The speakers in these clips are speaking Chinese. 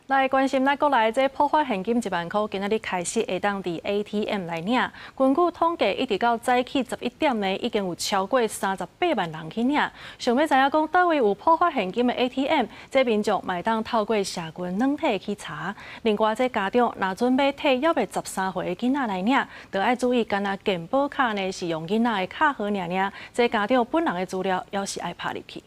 来关心咱国内这破发现金1万块，今仔日开始会当伫 ATM 来领。根据统计，一直到早起11点呢，已经有超过38万人去领。想要知影讲倒位有破发现金的 ATM， 这民众嘛会当透过社群软体去查。另外，这家长若准备替约的13岁的囡仔来领，就要注意，干那健保卡呢是用囡仔的卡号尔，这家长本人的资料要是爱拍入去。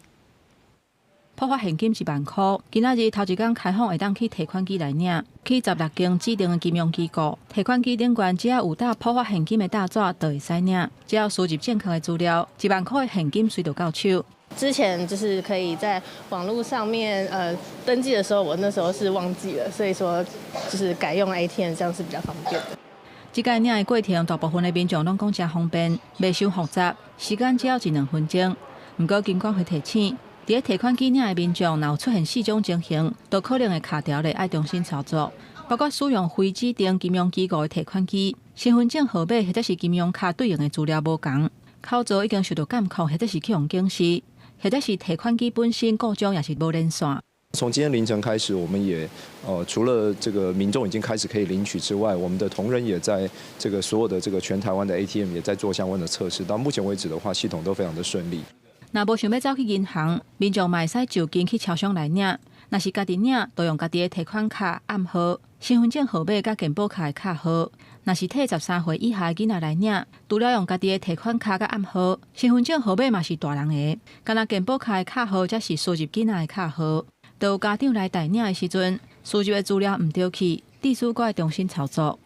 破发现金1万块，今仔日头一天开放会当去提款机来领，去16间指定的金融机构，提款机顶悬只要有打破发现金的大纸，就会使领。只要输入正确的资料，1万块的现金随就到手。之前就是可以在网络上面登记的时候，我那时候是忘记了，所以说就是改用 ATM， 这样是比较方便的。这个领的过程，大部分的民众拢讲真方便，袂伤复杂，时间只要1、2分钟。不过金管会提醒。 伫提款机领的民众，若有出现4种情形，都可能会卡条咧，爱重新操作。包括使用非指定金融机构的提款机、身份证号码或者是金融卡对应的资料无同、口座已经受到监控或者是启用警示，或者是提款机本身故障也是无连线。从今天凌晨开始，我们也除了这个民众已经开始可以领取之外，我们的同仁也在这个所有的这个全台湾的 ATM 也在做相关的测试。到目前为止的话，系统都非常的顺利。 若无想要走去银行，民众嘛会使就近去超商来领。若是家己领，就用家己的提款卡暗号、身份证号码甲健保卡的卡号。若是替13岁以下的囡仔来领，除了用家己的提款卡甲暗号，身份证号码嘛是大人的。敢若健保卡的卡号，则是输入囡仔的卡号。都有家长来代领的时阵，输入的资料唔对去，地主阁会重新操作。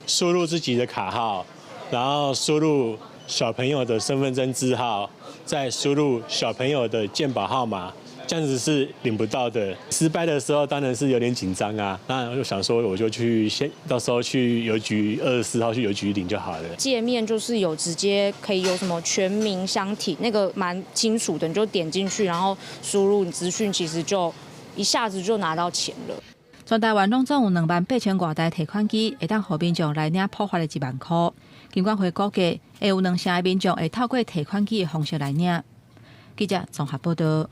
输入自己的卡号，然后输入小朋友的身份证字号。 再输入小朋友的健保号码，这样子是领不到的。失败的时候当然是有点紧张啊，那我就想说，我就到时候去邮局24号去邮局领就好了。界面就是有直接可以有什么全民相挺，那个蛮清楚的，你就点进去，然后输入你资讯，其实就一下子就拿到钱了。 全台湾拢总有28000多台提款机，会当互民众来领破发的1万块。金管会估计，会有2成的民众会透过提款机的方式来领。记者综合报道。